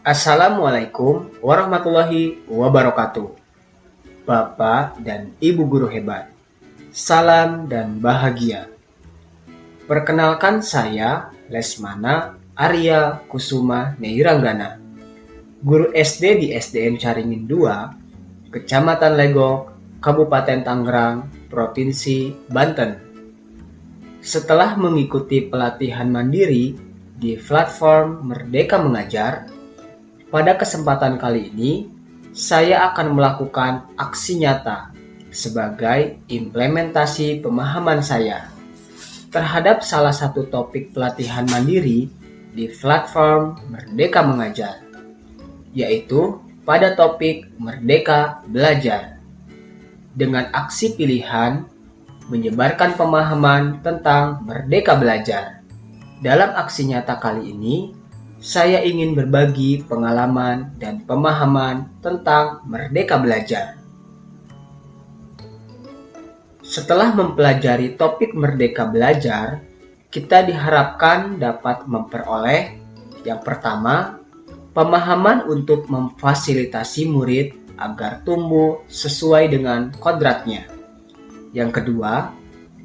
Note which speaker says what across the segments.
Speaker 1: Assalamualaikum warahmatullahi wabarakatuh. Bapak dan Ibu guru hebat, salam dan bahagia. Perkenalkan saya Lesmana Arya Kusuma Neiranggana, guru SD di SDN Caringin 2, Kecamatan Legok, Kabupaten Tangerang, Provinsi Banten. Setelah mengikuti pelatihan mandiri di platform Merdeka Mengajar, pada kesempatan kali ini, saya akan melakukan aksi nyata sebagai implementasi pemahaman saya terhadap salah satu topik pelatihan mandiri di platform Merdeka Mengajar, yaitu pada topik Merdeka Belajar. Dengan aksi pilihan, menyebarkan pemahaman tentang Merdeka Belajar. Dalam aksi nyata kali ini, saya ingin berbagi pengalaman dan pemahaman tentang Merdeka Belajar. Setelah mempelajari topik Merdeka Belajar, kita diharapkan dapat memperoleh yang pertama, pemahaman untuk memfasilitasi murid agar tumbuh sesuai dengan kodratnya. Yang kedua,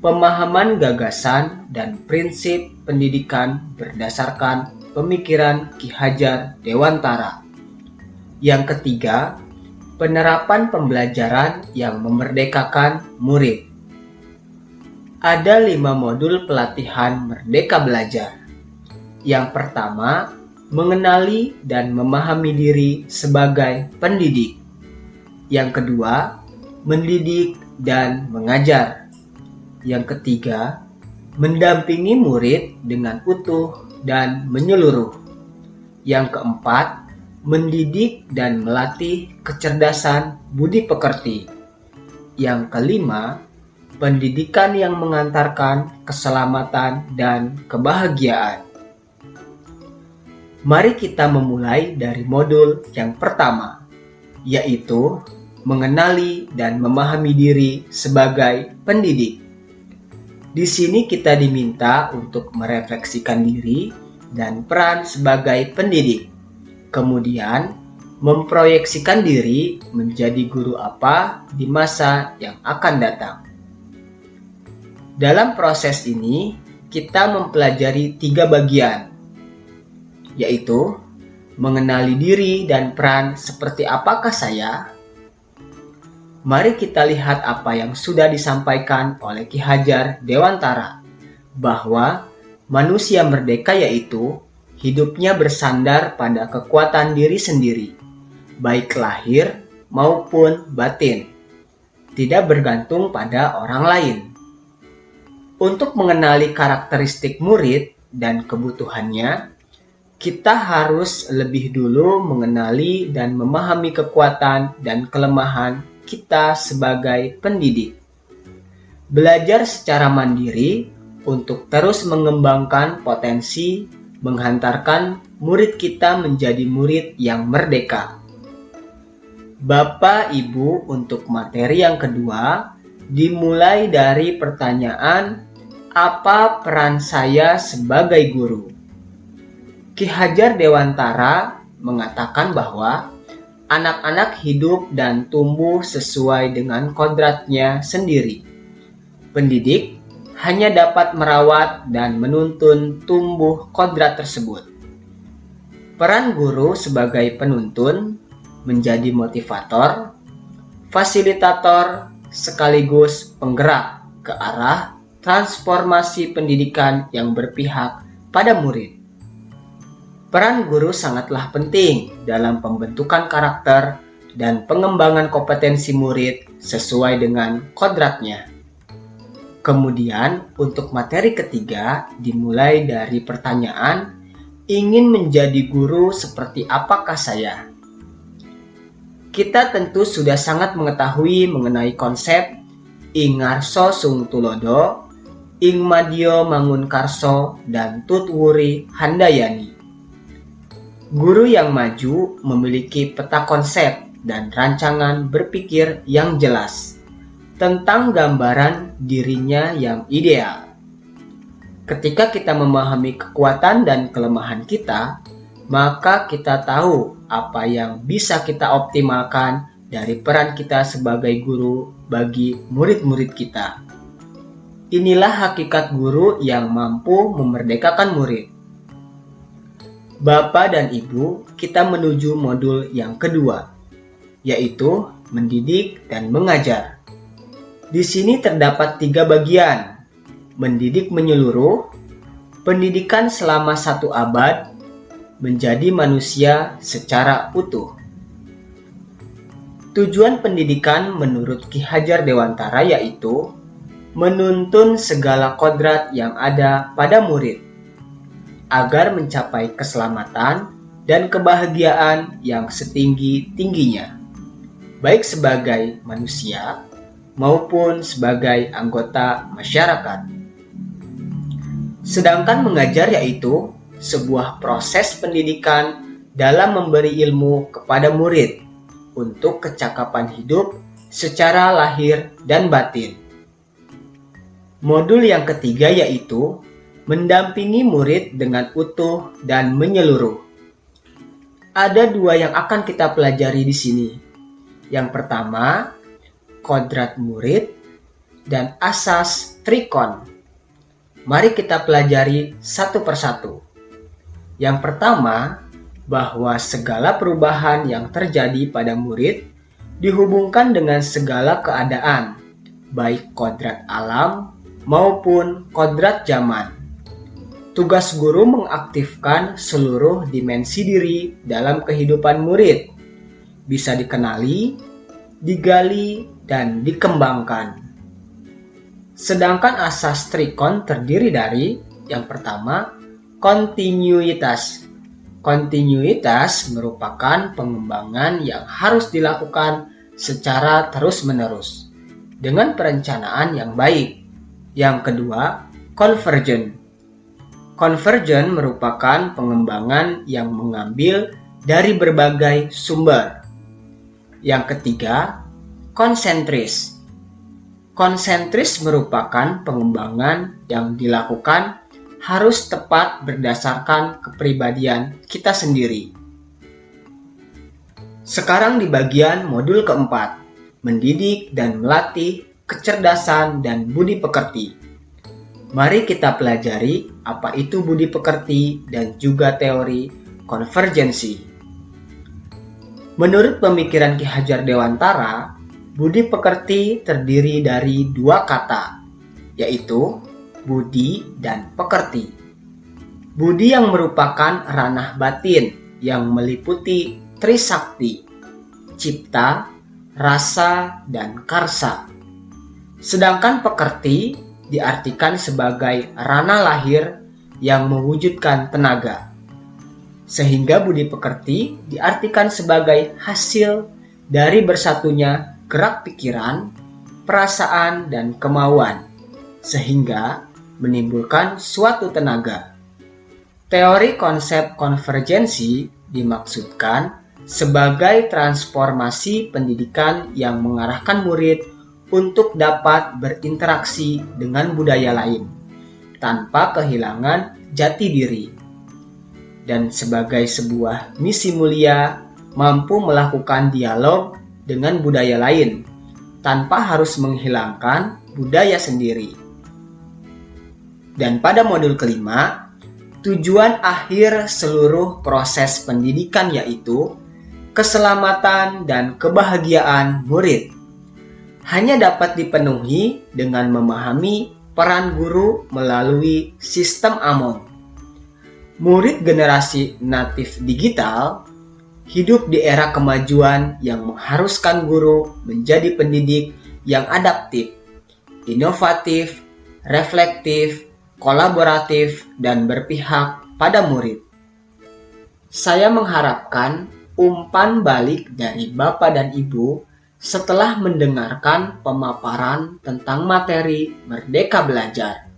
Speaker 1: pemahaman gagasan dan prinsip pendidikan berdasarkan pemikiran Ki Hajar Dewantara. Yang ketiga, penerapan pembelajaran yang memerdekakan murid. Ada 5 modul pelatihan Merdeka Belajar. Yang pertama, mengenali dan memahami diri sebagai pendidik. Yang kedua, mendidik dan mengajar. Yang ketiga, mendampingi murid dengan utuh dan menyeluruh. Yang keempat, mendidik dan melatih kecerdasan budi pekerti. Yang kelima, pendidikan yang mengantarkan keselamatan dan kebahagiaan. Mari kita memulai dari modul yang pertama, yaitu mengenali dan memahami diri sebagai pendidik. Di sini kita diminta untuk merefleksikan diri dan peran sebagai pendidik. Kemudian, memproyeksikan diri menjadi guru apa di masa yang akan datang. Dalam proses ini, kita mempelajari 3 bagian, yaitu mengenali diri dan peran seperti apakah saya. Mari kita lihat apa yang sudah disampaikan oleh Ki Hajar Dewantara, bahwa manusia merdeka yaitu hidupnya bersandar pada kekuatan diri sendiri, baik lahir maupun batin, tidak bergantung pada orang lain. Untuk mengenali karakteristik murid dan kebutuhannya, kita harus lebih dulu mengenali dan memahami kekuatan dan kelemahan kita sebagai pendidik. Belajar secara mandiri untuk terus mengembangkan potensi menghantarkan murid kita menjadi murid yang merdeka. Bapak Ibu, untuk materi yang kedua dimulai dari pertanyaan, apa peran saya sebagai guru? Ki Hajar Dewantara mengatakan bahwa anak-anak hidup dan tumbuh sesuai dengan kodratnya sendiri. Pendidik hanya dapat merawat dan menuntun tumbuh kodrat tersebut. Peran guru sebagai penuntun menjadi motivator, fasilitator, sekaligus penggerak ke arah transformasi pendidikan yang berpihak pada murid. Peran guru sangatlah penting dalam pembentukan karakter dan pengembangan kompetensi murid sesuai dengan kodratnya. Kemudian, untuk materi ketiga dimulai dari pertanyaan, ingin menjadi guru seperti apakah saya? Kita tentu sudah sangat mengetahui mengenai konsep Ing Ngarso Sung Tulodo, Ing Madya Mangunkarso, dan Tutwuri Handayani. Guru yang maju memiliki peta konsep dan rancangan berpikir yang jelas tentang gambaran dirinya yang ideal. Ketika kita memahami kekuatan dan kelemahan kita, maka kita tahu apa yang bisa kita optimalkan dari peran kita sebagai guru bagi murid-murid kita. Inilah hakikat guru yang mampu memerdekakan murid. Bapak dan Ibu, kita menuju modul yang kedua, yaitu mendidik dan mengajar. Di sini terdapat 3 bagian: mendidik menyeluruh, pendidikan selama 1 abad, menjadi manusia secara utuh. Tujuan pendidikan menurut Ki Hajar Dewantara yaitu menuntun segala kodrat yang ada pada murid, agar mencapai keselamatan dan kebahagiaan yang setinggi-tingginya, baik sebagai manusia maupun sebagai anggota masyarakat. Sedangkan mengajar yaitu sebuah proses pendidikan dalam memberi ilmu kepada murid untuk kecakapan hidup secara lahir dan batin. Modul yang ketiga yaitu mendampingi murid dengan utuh dan menyeluruh. Ada 2 yang akan kita pelajari di sini. Yang pertama, kodrat murid dan asas trikon. Mari kita pelajari satu persatu. Yang pertama, bahwa segala perubahan yang terjadi pada murid dihubungkan dengan segala keadaan, baik kodrat alam maupun kodrat zaman. Tugas guru mengaktifkan seluruh dimensi diri dalam kehidupan murid, bisa dikenali, digali, dan dikembangkan. Sedangkan asas trikon terdiri dari yang pertama, kontinuitas. Kontinuitas merupakan pengembangan yang harus dilakukan secara terus-menerus dengan perencanaan yang baik. Yang kedua, convergent. Convergent merupakan pengembangan yang mengambil dari berbagai sumber. Yang ketiga, konsentris. Konsentris merupakan pengembangan yang dilakukan harus tepat berdasarkan kepribadian kita sendiri. Sekarang di bagian modul keempat, mendidik dan melatih kecerdasan dan budi pekerti. Mari kita pelajari apa itu budi pekerti dan juga teori konvergensi. Menurut pemikiran Ki Hajar Dewantara, budi pekerti terdiri dari 2 kata, yaitu budi dan pekerti. Budi yang merupakan ranah batin yang meliputi trisakti, cipta, rasa, dan karsa. Sedangkan pekerti diartikan sebagai ranah lahir yang mewujudkan tenaga. Sehingga budi pekerti diartikan sebagai hasil dari bersatunya gerak pikiran, perasaan, dan kemauan, sehingga menimbulkan suatu tenaga. Teori konsep konvergensi dimaksudkan sebagai transformasi pendidikan yang mengarahkan murid untuk dapat berinteraksi dengan budaya lain tanpa kehilangan jati diri, dan sebagai sebuah misi mulia mampu melakukan dialog dengan budaya lain tanpa harus menghilangkan budaya sendiri. Dan pada modul kelima, tujuan akhir seluruh proses pendidikan yaitu keselamatan dan kebahagiaan murid hanya dapat dipenuhi dengan memahami peran guru melalui sistem AMON. Murid generasi natif digital hidup di era kemajuan yang mengharuskan guru menjadi pendidik yang adaptif, inovatif, reflektif, kolaboratif, dan berpihak pada murid. Saya mengharapkan umpan balik dari Bapak dan Ibu setelah mendengarkan pemaparan tentang materi Merdeka Belajar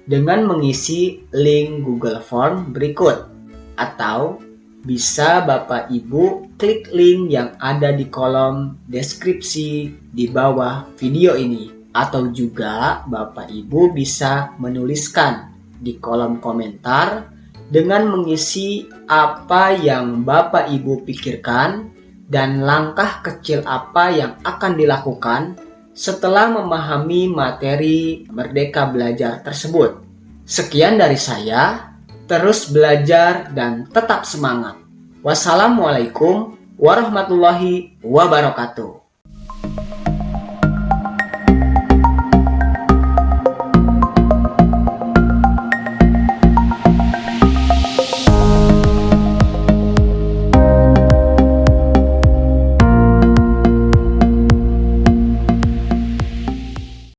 Speaker 1: dengan mengisi link Google Form berikut, atau bisa Bapak Ibu klik link yang ada di kolom deskripsi di bawah video ini, atau juga Bapak Ibu bisa menuliskan di kolom komentar dengan mengisi apa yang Bapak Ibu pikirkan dan langkah kecil apa yang akan dilakukan setelah memahami materi Merdeka Belajar tersebut. Sekian dari saya, terus belajar dan tetap semangat. Wassalamualaikum warahmatullahi wabarakatuh.